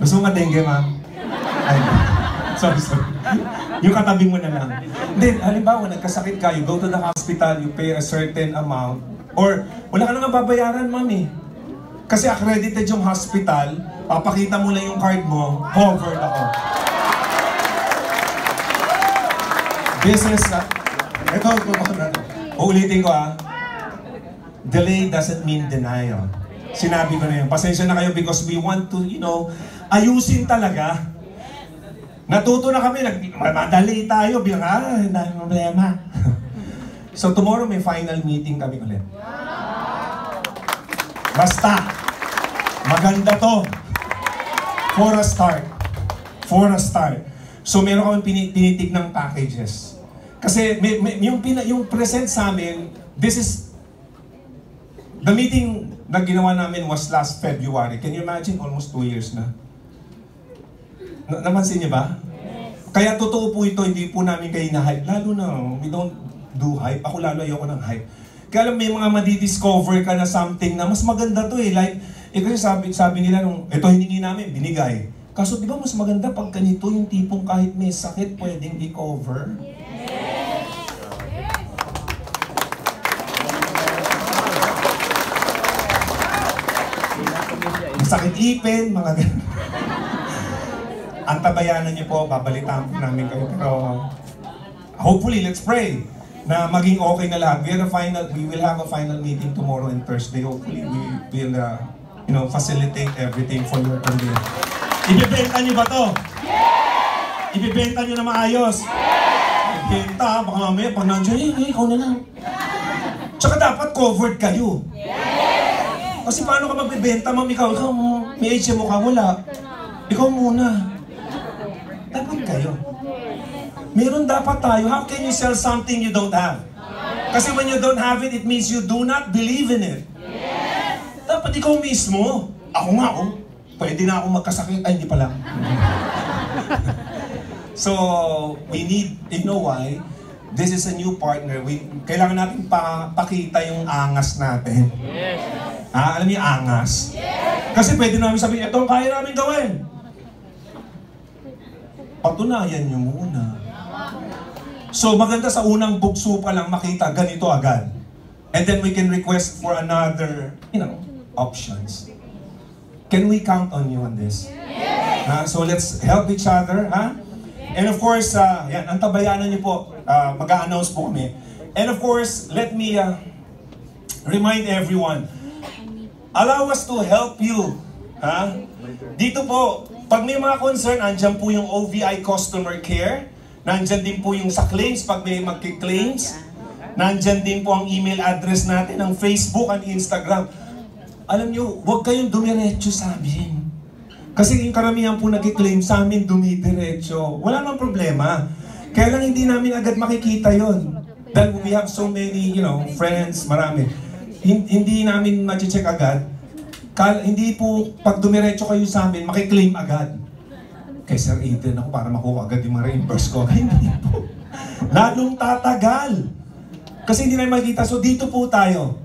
Gusto mo ma-dengue, ma'am? Ay, sorry. Yung katabi mo na lang. Then, halimbawa, nagkasakit ka, you go to the hospital, you pay a certain amount, or wala ka nang babayaran, ma'am eh. Kasi accredited yung hospital, papakita mo lang yung card mo, covered ako. This is, ito, uulitin ko delay doesn't mean denial. Sinabi ko na yun. Pasensya na kayo because we want to, ayusin talaga. Natuto na kami, madali tayo, bilang, dahil problema. So tomorrow may final meeting kami ulit. Basta, maganda to. For a start. For a start. So meron kami tinitig ng packages. Kasi yung present sa amin, this is, the meeting na ginawa namin was last February. Can you imagine? Almost 2 years na. Namansin niyo ba? Yes. Kaya totoo po ito, hindi po namin kayo na-hype. Lalo na, we don't do hype. Ako lalo ayoko ng hype. Kaya alam, may mga madidiscover ka na something na mas maganda to eh. Like, kasi sabi nila nung, ito hiningi namin, binigay. Kaso di ba mas maganda pag ganito yung tipong kahit may sakit pwedeng i-cover? Yes. Sakit ipin, mga ganun. Ang tabayanan niyo po, babalitaan po namin kayo. Pero hopefully, let's pray na maging okay na lahat. We will have a final meeting tomorrow and Thursday. Hopefully, we will facilitate everything for your career. Ibibenta niyo ba to? Yes! Ibibenta niyo na maayos? Yes! Ibibenta, baka mamaya pag nandiyan, ikaw na lang. Tsaka dapat covered kayo. Yes! Kasi paano ka magbibenta, ma'am? Ikaw, may HMO ka, wala. Ikaw muna. Dapat kayo. Meron dapat tayo. How can you sell something you don't have? Kasi when you don't have it, it means you do not believe in it. Dapat ikaw mismo. Ako nga, pwede na akong magkasakit. Ay, hindi pala. So, we need, you know why? This is a new partner. Kailangan natin pakita yung angas natin. Alam niyo angas? Kasi pwede namin sabihin, ito ang kaya namin gawin. Patunayan niyo muna. So maganda sa unang bugso pa lang makita ganito agad. And then we can request for another, options. Can we count on you on this? So let's help each other, And of course, yan, ang tabayanan niyo po, mag-a-announce po kami. And of course, let me remind everyone, allow us to help you. Dito po, pag may mga concern, andyan po yung OVI Customer Care. Nandyan din po yung sa claims, pag may magki-claims. Nandyan din po ang email address natin, ang Facebook, ang Instagram. Alam nyo, huwag kayong dumiretso sa amin. Kasi yung karamihan po nagki-claim sa amin, dumidiretso. Wala nang problema. Kaya lang hindi namin agad makikita yon. Dahil we have so many, friends, marami. Hindi namin ma-check agad. Hindi po, pag dumiretso kayo sa amin, makiklaim agad. Kay Sir Eden ako para makuha agad yung mga reimburse ko. Hindi po. Lalong tatagal. Kasi hindi namin makikita. So dito po tayo.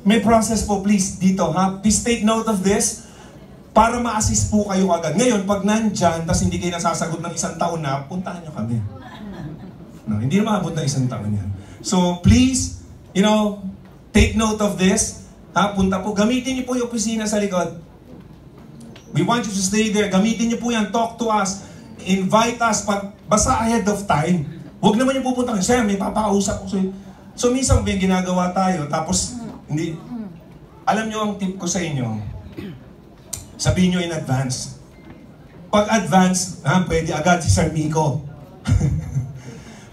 May process po, please, dito. Please take note of this para ma-assist po kayo agad. Ngayon, pag nandyan, tas hindi kayo nasasagot ng 1 taon na, puntahan nyo kami. No, hindi na maabot ng 1 taon yan. So please, take note of this. Punta po. Gamitin niyo po yung opisina sa likod. We want you to stay there. Gamitin niyo po yan. Talk to us. Invite us. Basta ahead of time. Huwag naman yung pupunta kayo. Sir, may papakausap ko. So minsan may ginagawa tayo. Tapos, hindi. Alam niyo ang tip ko sa inyo. Sabihin niyo in advance. Pag advance, pwede agad si Sir Miko.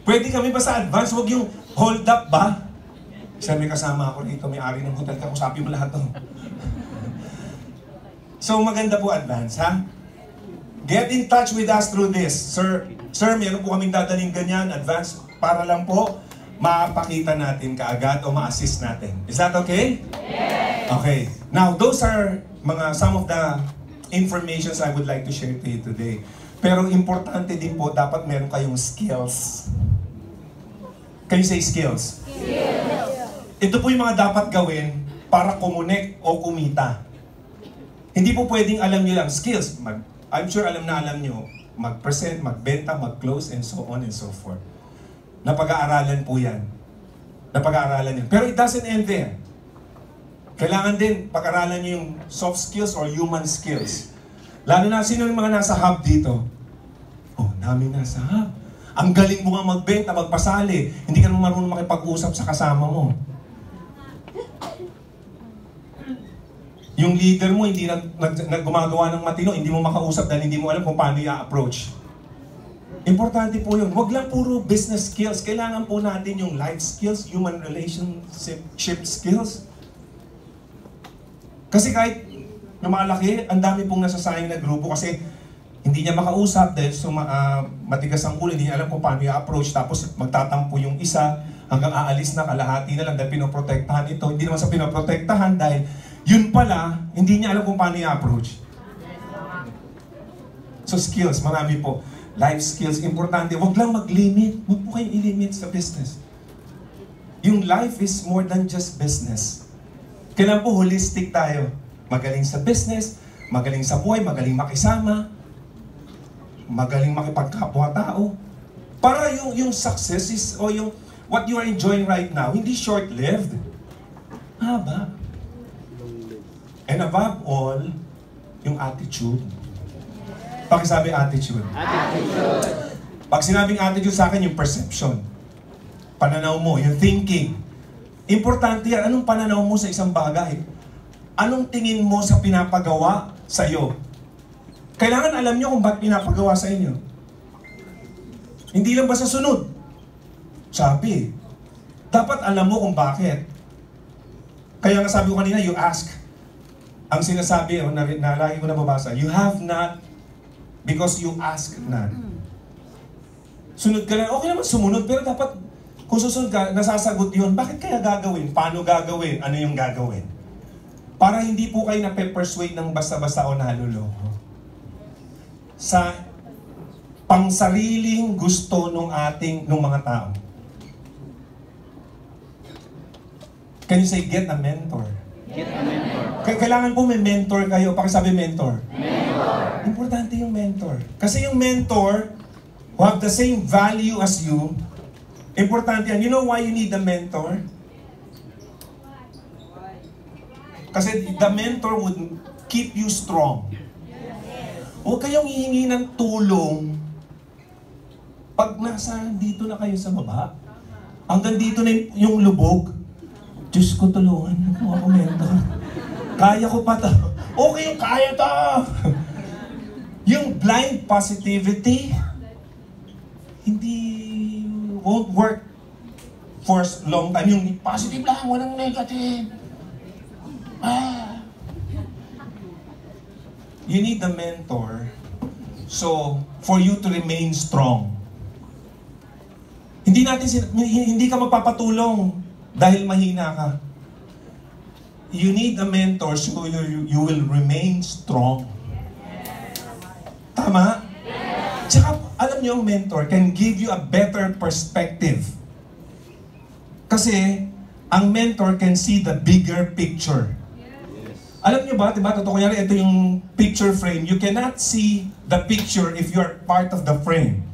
Pwede kami ba sa advance? Huwag yung hold up ba? Sir, may kasama ako rito. May ari ng hotel. Kakusapin mo lahat to. So maganda po advance, Get in touch with us through this. Sir, meron po kaming dadaling ganyan, advance, para lang po mapakita natin kaagad o ma-assist natin. Is that okay? Yes! Okay. Now, those are some of the informations I would like to share to you today. Pero importante din po, dapat meron kayong skills. Can you say skills? Skills! Ito po yung mga dapat gawin para kumonek o kumita. Hindi po pwedeng alam nyo lang skills. I'm sure alam nyo mag-present, magbenta, mag-close, and so on and so forth. Napag-aaralan po yan. Napag-aaralan yan. Pero it doesn't end there. Kailangan din pag-aralan nyo yung soft skills or human skills. Lalo na, sino yung mga nasa hub dito? Oh, namin nasa hub. Ang galing mo nga magbenta, magpasali. Hindi ka naman marunong makipag-usap sa kasama mo. Yung leader mo, hindi gumagawa ng matino, hindi mo makausap dahil hindi mo alam kung paano i-approach. Importante po yun. Huwag lang puro business skills. Kailangan po natin yung life skills, human relationship skills. Kasi kahit lumalaki, ang dami pong nasasayang na grupo kasi hindi niya makausap dahil matigas ang ulo, hindi niya alam kung paano i-approach. Tapos magtatampo yung isa hanggang aalis na, kalahati na lang dahil pinoprotektahan ito. Hindi naman sa pinoprotektahan dahil yun pala, hindi niya alam kung paano i-approach. So skills, marami po. Life skills, importante. Huwag lang mag-limit. Huwag po kayong i-limit sa business. Yung life is more than just business. Kailangan po holistic tayo. Magaling sa business, magaling sa buhay, magaling makisama, magaling makipagkapwa-tao. Para yung success is, o yung what you are enjoying right now, hindi short-lived. Haba. And above all, yung attitude. Pakisabi attitude. Attitude. Pag sinabing attitude sa akin, yung perception. Pananaw mo, yung thinking. Importante yan. Anong pananaw mo sa isang bagay? Anong tingin mo sa pinapagawa sa iyo? Kailangan alam nyo kung bakit pinapagawa sa inyo. Hindi lang ba sa sunod? Sabi. Dapat alam mo kung bakit. Kaya nga sabi ko kanina, you ask. Ang sinasabi, na lagi ko nababasa, you have not because you ask not. Sunod ka lang, okay naman sumunod, pero dapat, kung susunod ka, nasasagot yun, bakit kaya gagawin? Paano gagawin? Ano yung gagawin? Para hindi po kayo nape-persuade ng basta-basta o naluloko. Sa pangsariling gusto nung mga tao. Can you say, get a mentor? Get a mentor. Kailangan po may mentor kayo. Pakisabi mentor. Mentor. Importante yung mentor. Kasi yung mentor who have the same value as you, importante yan. You know why you need a mentor? Kasi the mentor would keep you strong. Huwag kayong hihingi ng tulong pag dito na kayo sa baba. Hanggang dito na yung lubog. Diyos ko, tulungan mo ako, mentor. Kaya ko pa to. Okay, kaya to. Yung blind positivity, hindi won't work for long time. Yung positive lang, walang negative. You need a mentor so for you to remain strong. Hindi ka magpapatulong dahil mahina ka. You need a mentor so you will remain strong. Tama? Tsaka, alam niyo, ang mentor can give you a better perspective. Kasi, ang mentor can see the bigger picture. Alam niyo ba, diba, totoo kunyari, ito yung picture frame. You cannot see the picture if you are part of the frame.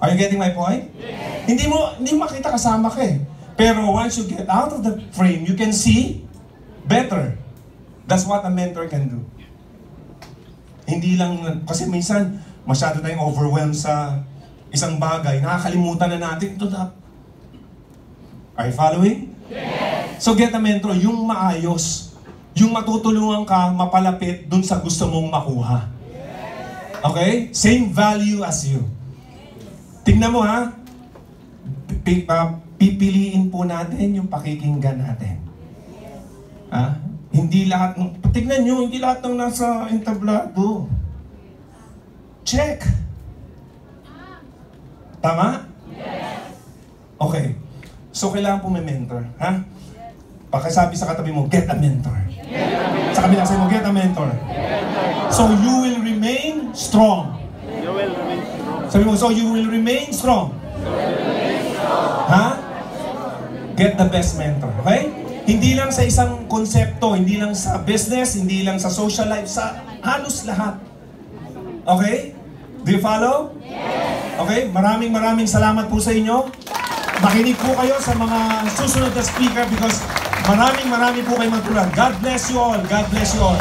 Are you getting my point? Yes. Hindi mo makita kasama ka eh. Pero once you get out of the frame, you can see better. That's what a mentor can do. Hindi lang, kasi minsan, masyado tayong overwhelmed sa isang bagay, nakakalimutan na natin ito. Are you following? Yes. So get a mentor, yung maayos, yung matutulungan ka, mapalapit dun sa gusto mong makuha. Okay? Same value as you. Tingnan mo ha, pipiliin po natin yung pakikinggan natin. Ha? Hindi lahat ng, tignan nyo, hindi lahat ng nasa entablado. Check. Tama? Yes. Okay. So, kailangan po may mentor. Ha? Pakisabi sa katabi mo, get a mentor. Sa kabila sa mo, get a mentor. So, you will remain strong. You will remain strong. Sabi mo, so you will remain strong. Ha? Get the best mentor. Okay? Hindi lang sa isang konsepto, hindi lang sa business, hindi lang sa social life, sa halos lahat. Okay? Do you follow? Yes! Okay, maraming salamat po sa inyo. Makinig po kayo sa mga susunod na speaker because marami po kayo matulad. God bless you all. God bless you all.